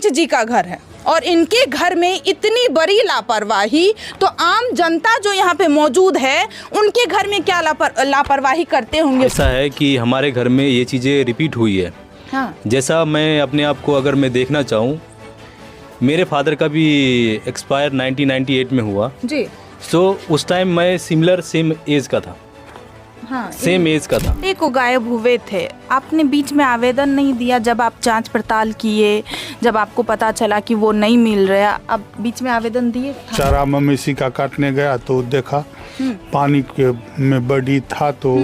सरपंच जी का घर है और इनके घर में इतनी बड़ी लापरवाही, तो आम जनता जो यहाँ पे मौजूद है उनके घर में क्या लापरवाही करते होंगे। ऐसा है कि हमारे घर में ये चीज़ें रिपीट हुई है। हाँ। जैसा मैं अपने आप को अगर मैं देखना चाहूँ, मेरे फादर का भी एक्सपायर 1998 में हुआ जी। सो उस टाइम मैं सेम एज का था। हाँ, सेम एज का था। को गायब हुए थे, आपने बीच में आवेदन नहीं दिया जब आप जांच पड़ताल किए, जब आपको पता चला कि वो नहीं मिल रहा, अब बीच में आवेदन दिए? चारा मवेशी का काटने गया तो देखा पानी के में बड़ी था तो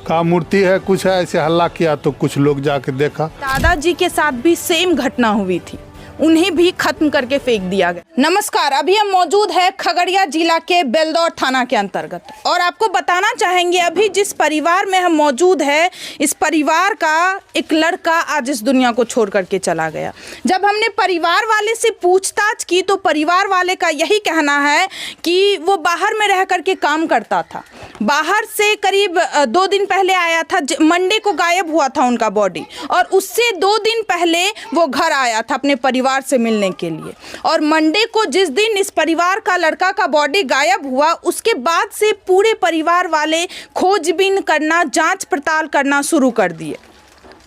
कहा मूर्ति है कुछ है, ऐसे हल्ला किया तो कुछ लोग जाके देखा। दादाजी के साथ भी सेम घटना हुई थी, उन्हें भी खत्म करके फेंक दिया गया। नमस्कार, अभी हम मौजूद है खगड़िया जिला के बेलदौर थाना के अंतर्गत और आपको बताना चाहेंगे अभी जिस परिवार में हम मौजूद है, इस परिवार का एक लड़का आज इस दुनिया को छोड़ करके चला गया। जब हमने परिवार वाले से पूछताछ की तो परिवार वाले का यही कहना है कि वो बाहर में रह करके काम करता था, बाहर से करीब 2 दिन पहले आया था, मंडे को गायब हुआ था उनका बॉडी और उससे 2 दिन पहले वो घर आया था अपने परिवार से मिलने के लिए। और मंडे को जिस दिन इस परिवार का लड़का का बॉडी गायब हुआ उसके बाद से पूरे परिवार वाले खोजबीन करना, जांच पड़ताल करना शुरू कर दिए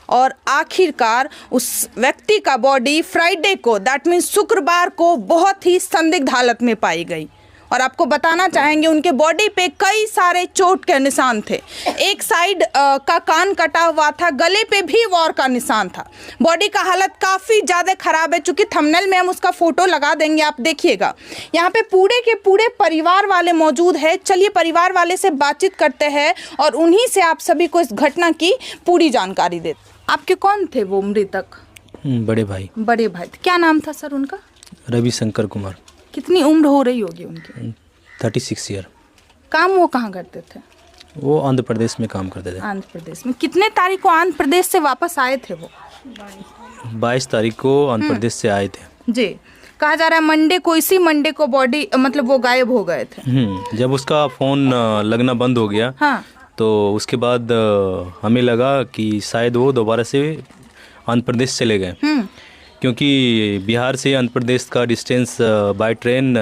और आखिरकार उस व्यक्ति का बॉडी फ्राइडे को, दैट मीन्स शुक्रवार को, बहुत ही संदिग्ध हालत में पाई गई। और आपको बताना चाहेंगे उनके बॉडी पे कई सारे चोट के निशान थे, एक साइड का कान कटा हुआ था, गले पे भी वॉर का निशान था। बॉडी का हालत काफ़ी ज़्यादा ख़राब है, चूँकि थंबनेल में हम उसका फ़ोटो लगा देंगे, आप देखिएगा। यहाँ पे पूरे के पूरे परिवार वाले मौजूद है। चलिए परिवार वाले से बातचीत करते हैं और उन्हीं से आप सभी को इस घटना की पूरी जानकारी देते। आपके कौन थे वो मृतक? बड़े भाई। बड़े भाई, क्या नाम था सर उनका? रविशंकर कुमार। कितनी उम्र हो रही होगी उनकी? 36 ईयर। काम वो कहाँ करते थे? वो आंध्र प्रदेश में काम करते थे। आंध्र प्रदेश में। कितने तारीख को आंध्र प्रदेश से वापस आए थे वो? 22 तारीख को आंध्र प्रदेश से आए थे जी। कहा जा रहा है मंडे को, इसी मंडे को बॉडी मतलब वो गायब हो गए थे। जब उसका फ़ोन लगना बंद हो गया हाँ। तो उसके बाद हमें लगा कि शायद वो दोबारा से आंध्र प्रदेश चले गए, क्योंकि बिहार से आंध्र प्रदेश का डिस्टेंस बाय ट्रेन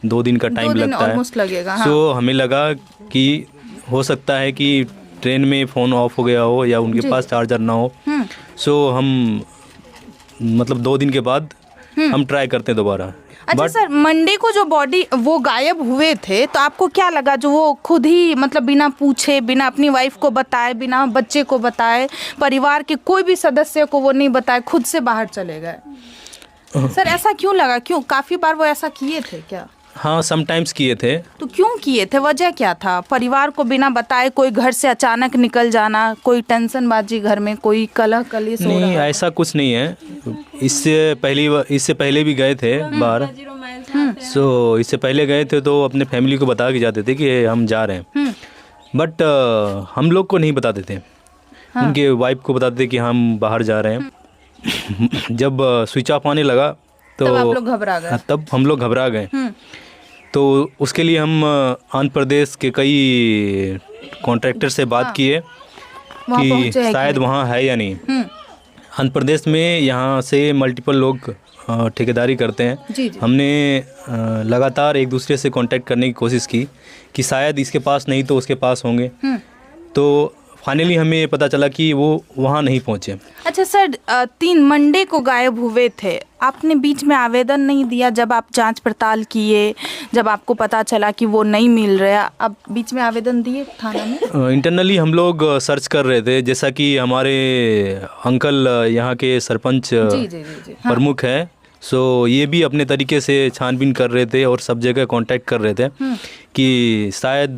2 दिन का टाइम लगता है। लगेगा। सो हमें लगा कि हो सकता है कि ट्रेन में फ़ोन ऑफ हो गया हो या उनके पास चार्जर ना हो। सो हम मतलब 2 दिन के बाद हम ट्राई करते हैं दोबारा। अच्छा सर, मंडे को जो बॉडी वो गायब हुए थे तो आपको क्या लगा जो वो खुद ही मतलब बिना पूछे, बिना अपनी वाइफ को बताए, बिना बच्चे को बताए, परिवार के कोई भी सदस्य को वो नहीं बताए, खुद से बाहर चले गए? सर ऐसा क्यों लगा? क्यों काफ़ी बार वो ऐसा किए थे क्या? हाँ, समटाइम्स किए थे। तो क्यों किए थे? वजह क्या था? परिवार को बिना बताए कोई घर से अचानक निकल जाना, कोई टेंशनबाजी घर में, कोई कलह कलेश हो रहा? नहीं, ऐसा कुछ नहीं है। इससे पहले भी गए थे बाहर। सो इससे पहले गए थे तो अपने फैमिली को बता के जाते थे कि हम जा रहे हैं, बट हम लोग को नहीं बताते थे। उनके वाइफ को बताते थे कि हम बाहर जा रहे हैं। जब स्विच ऑफ आने लगा तो तब आप लोग घबरा गए? तब हम लोग घबरा गए। तो उसके लिए हम आंध्र प्रदेश के कई कॉन्ट्रैक्टर से बात किए कि शायद वहाँ है या नहीं। आंध्र प्रदेश में यहाँ से मल्टीपल लोग ठेकेदारी करते हैं। जी। हमने लगातार एक दूसरे से कांटेक्ट करने की कोशिश की कि शायद इसके पास नहीं तो उसके पास होंगे। तो फाइनली हमें ये पता चला कि वो वहाँ नहीं पहुँचे। अच्छा सर, 3 मंडे को गायब हुए थे, आपने बीच में आवेदन नहीं दिया जब आप जांच पड़ताल किए, जब आपको पता चला कि वो नहीं मिल रहा, अब बीच में आवेदन दिए थाना में? इंटरनली हम लोग सर्च कर रहे थे, जैसा कि हमारे अंकल यहाँ के सरपंच प्रमुख है, सो ये भी अपने तरीके से छानबीन कर रहे थे और सब जगह कांटेक्ट कर रहे थे कि शायद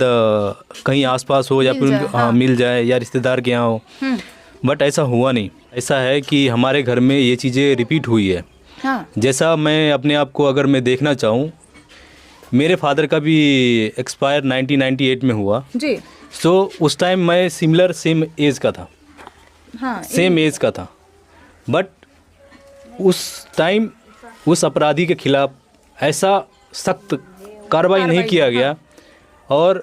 कहीं आसपास हो या फिर मिल जाए या रिश्तेदार के यहाँ हो, बट ऐसा हुआ नहीं। ऐसा है कि हमारे घर में ये चीज़ें रिपीट हुई है। जैसा मैं अपने आप को अगर मैं देखना चाहूँ, मेरे फादर का भी एक्सपायर 1998 में हुआ जी। सो उस टाइम मैं सेम एज का था। सेम एज का था, बट उस टाइम उस अपराधी के खिलाफ ऐसा सख्त कार्रवाई नहीं किया गया और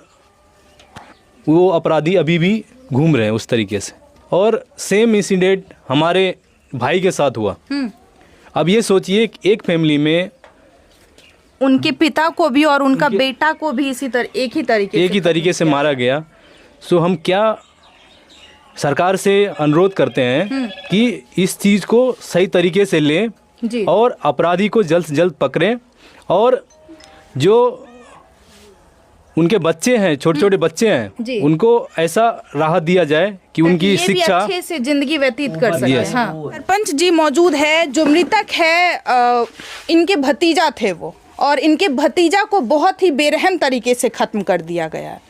वो अपराधी अभी भी घूम रहे हैं उस तरीके से। और सेम इंसिडेंट हमारे भाई के साथ हुआ। अब ये सोचिए कि एक फैमिली में उनके पिता को भी और उनका बेटा को भी इसी तरह एक ही तरीके से मारा गया। सो हम क्या सरकार से अनुरोध करते हैं कि इस चीज़ को सही तरीके से लें जी। और अपराधी को जल्द से जल्द पकड़ें, और जो उनके बच्चे हैं, छोटे छोटे बच्चे हैं, उनको ऐसा राहत दिया जाए कि उनकी ये शिक्षा भी अच्छे से जिंदगी व्यतीत कर सके। Yes. हाँ। सरपंच जी मौजूद है। जो मृतक है इनके भतीजा थे वो, और इनके भतीजा को बहुत ही बेरहम तरीके से खत्म कर दिया गया है।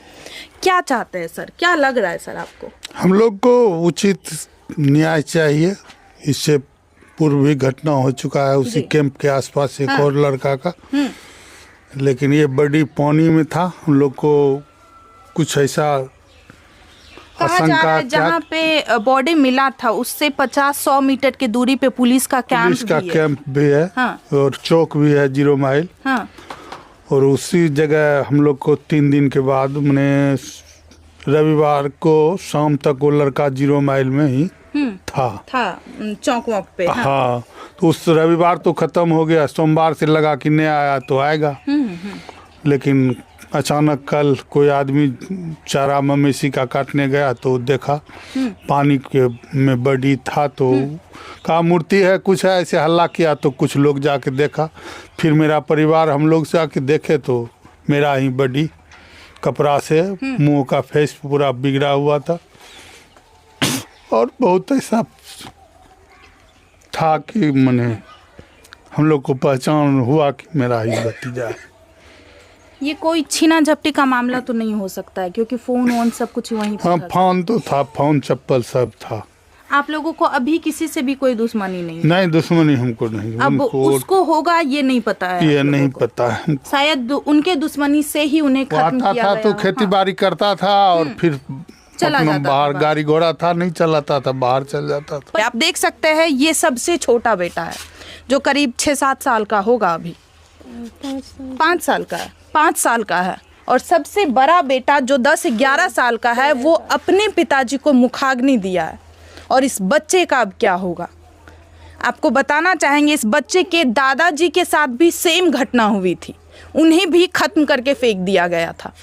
क्या चाहते हैं सर, क्या लग रहा है सर आपको? हम लोग को उचित न्याय चाहिए। इससे पूर्व भी घटना हो चुका है उसी कैंप के आसपास एक और लड़का का, लेकिन ये बड़ी पानी में था। हम लोग को कुछ ऐसा कहा जा रहा है जहाँ पे बॉडी मिला था उससे 50-100 मीटर की दूरी पे पुलिस का कैंप भी है। हाँ। और चौक भी है 0 माइल। हाँ। और उसी जगह हम लोग को 3 दिन के बाद मैंने रविवार को शाम तक वो लड़का 0 माइल में ही था चौक वॉक पे। हाँ। तो उस रविवार तो खत्म हो गया, सोमवार से लगा कि नहीं आया तो आएगा। लेकिन अचानक कल कोई आदमी चारा मवेशी का काटने गया तो देखा पानी के में बड़ी था, तो कहा मूर्ति है कुछ है, ऐसे हल्ला किया तो कुछ लोग जाके देखा। फिर मेरा परिवार हम लोग जाके देखे तो मेरा ही बड़ी कपड़ा से मुंह का फेस पूरा बिगड़ा हुआ था, और बहुत ऐसा था कि मैंने हम लोग को पहचान हुआ कि मेरा ही भतीजा है। ये कोई छीना झपटी का मामला तो नहीं हो सकता है, क्योंकि फोन वोन सब कुछ वहीं पर हाँ, फोन तो था, फोन चप्पल सब था। आप लोगों को अभी किसी से भी कोई दुश्मनी नहीं? नहीं, दुश्मनी हमको नहीं। अब उसको होगा ये नहीं पता है? ये नहीं पता है। शायद उनके दुश्मनी से ही उन्हें खत्म किया था गया। तो खेती बाड़ी करता था और फिर चला जाता बाहर गाड़ी घोड़ा था, नहीं चलाता था, बाहर चल जाता था। आप देख सकते हैं ये सबसे छोटा बेटा है जो करीब 6-7 साल का होगा, अभी 5 साल का है, 5 साल का है। और सबसे बड़ा बेटा जो 10-11 साल का है वो अपने पिताजी को मुखाग्नि दिया है। और इस बच्चे का अब क्या होगा? आपको बताना चाहेंगे इस बच्चे के दादाजी के साथ भी सेम घटना हुई थी, उन्हें भी खत्म करके फेंक दिया गया था।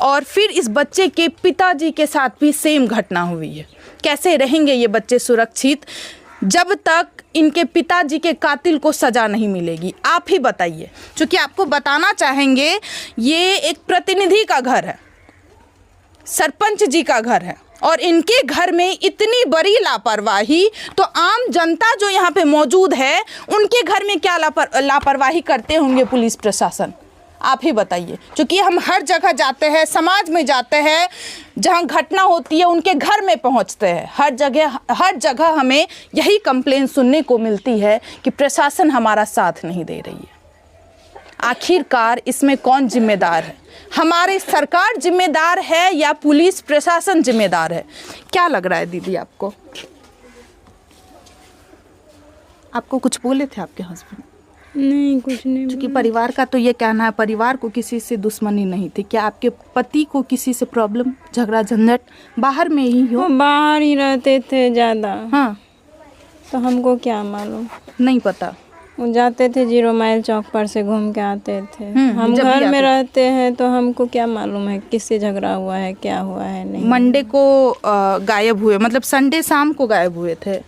और फिर इस बच्चे के पिताजी के साथ भी सेम घटना हुई है। कैसे रहेंगे ये बच्चे सुरक्षित जब तक इनके पिताजी के कातिल को सजा नहीं मिलेगी? आप ही बताइए। क्योंकि आपको बताना चाहेंगे ये एक प्रतिनिधि का घर है, सरपंच जी का घर है, और इनके घर में इतनी बड़ी लापरवाही, तो आम जनता जो यहाँ पे मौजूद है उनके घर में क्या लापरवाही करते होंगे पुलिस प्रशासन? आप ही बताइए। क्योंकि हम हर जगह जाते हैं, समाज में जाते हैं, जहाँ घटना होती है उनके घर में पहुँचते हैं, हर जगह हमें यही कंप्लेन सुनने को मिलती है कि प्रशासन हमारा साथ नहीं दे रही है। आखिरकार इसमें कौन जिम्मेदार है? हमारी सरकार जिम्मेदार है या पुलिस प्रशासन जिम्मेदार है? क्या लग रहा है दीदी आपको? आपको कुछ बोले थे आपके हस्बैंड? नहीं, कुछ नहीं। क्योंकि परिवार का तो ये कहना है परिवार को किसी से दुश्मनी नहीं थी। क्या आपके पति को किसी से प्रॉब्लम, झगड़ा झंझट बाहर में ही हो? वो बाहर ही रहते थे ज़्यादा। हाँ, तो हमको क्या मालूम, नहीं पता। वो जाते थे 0 माइल चौक पर से घूम के आते थे। हम जब घर भी में रहते हैं तो हमको क्या मालूम है किससे झगड़ा हुआ है, क्या हुआ है। नहीं, मंडे को गायब हुए, मतलब संडे शाम को गायब हुए थे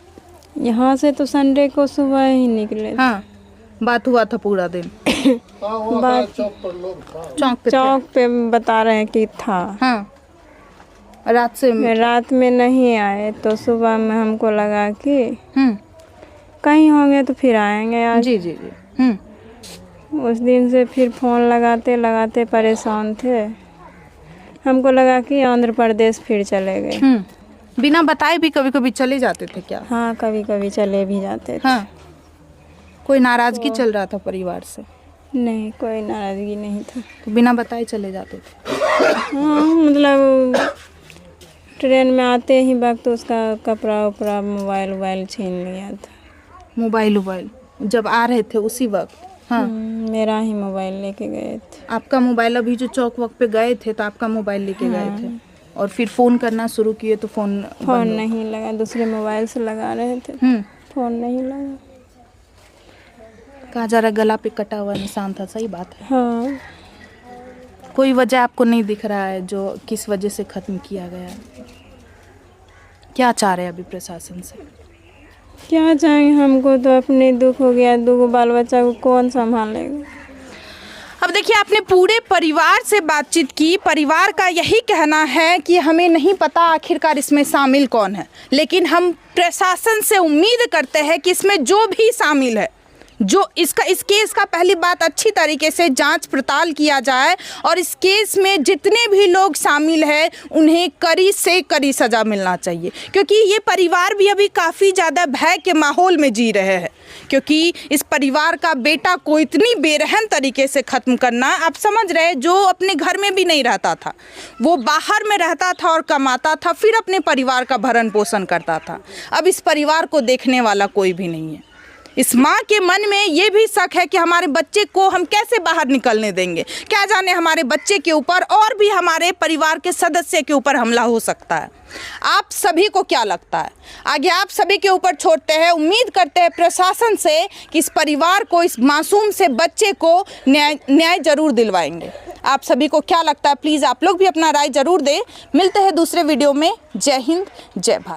यहाँ से। तो संडे को सुबह ही निकले। हाँ, बात हुआ था पूरा दिन? बात चौक पे बता रहे हैं कि था। हाँ, रात में नहीं आए तो सुबह में हमको लगा कि कहीं होंगे तो फिर आएंगे आज। जी जी जी। उस दिन से फिर फ़ोन लगाते लगाते परेशान थे। हमको लगा कि आंध्र प्रदेश फिर चले गए। बिना बताए भी कभी कभी चले जाते थे क्या? हाँ, कभी कभी चले भी जाते थे। हाँ। कोई नाराजगी चल रहा था परिवार से? नहीं, कोई नाराजगी नहीं था। तो बिना बताए चले जाते थे? हाँ, मतलब ट्रेन में आते ही वक्त उसका कपड़ा उपड़ा मोबाइल छीन लिया था। मोबाइल जब आ रहे थे उसी वक्त? हाँ, मेरा ही मोबाइल लेके गए थे। आपका मोबाइल? अभी जो चौक वक्त पे गए थे तो आपका मोबाइल लेके गए थे, और फिर फ़ोन करना शुरू किए तो फ़ोन नहीं लगा। दूसरे मोबाइल से लगा रहे थे, फ़ोन नहीं लगा। कहा जा रहा है गला पे कटा हुआ निशान था, सही बात है? हाँ। कोई वजह आपको नहीं दिख रहा है जो किस वजह से खत्म किया गया है? क्या चाह रहे हैं अभी प्रशासन से? क्या चाहेंगे, हमको तो अपने दुख हो गया, 2 बाल बच्चा को कौन संभालेगा। अब देखिए, आपने पूरे परिवार से बातचीत की, परिवार का यही कहना है कि हमें नहीं पता आखिरकार इसमें शामिल कौन है, लेकिन हम प्रशासन से उम्मीद करते हैं कि इसमें जो भी शामिल है, जो इस केस का पहली बात अच्छी तरीके से जांच पड़ताल किया जाए और इस केस में जितने भी लोग शामिल हैं उन्हें कड़ी से कड़ी सज़ा मिलना चाहिए, क्योंकि ये परिवार भी अभी काफ़ी ज़्यादा भय के माहौल में जी रहे हैं, क्योंकि इस परिवार का बेटा को इतनी बेरहम तरीके से ख़त्म करना, आप समझ रहे हैं, जो अपने घर में भी नहीं रहता था, वो बाहर में रहता था और कमाता था, फिर अपने परिवार का भरण पोषण करता था। अब इस परिवार को देखने वाला कोई भी नहीं है। इस माँ के मन में ये भी शक है कि हमारे बच्चे को हम कैसे बाहर निकलने देंगे, क्या जाने हमारे बच्चे के ऊपर और भी हमारे परिवार के सदस्य के ऊपर हमला हो सकता है। आप सभी को क्या लगता है? आगे आप सभी के ऊपर छोड़ते हैं, उम्मीद करते हैं प्रशासन से कि इस परिवार को, इस मासूम से बच्चे को न्याय जरूर दिलवाएंगे। आप सभी को क्या लगता है? प्लीज़ आप लोग भी अपना राय जरूर दें। मिलते हैं दूसरे वीडियो में। जय हिंद, जय भारत।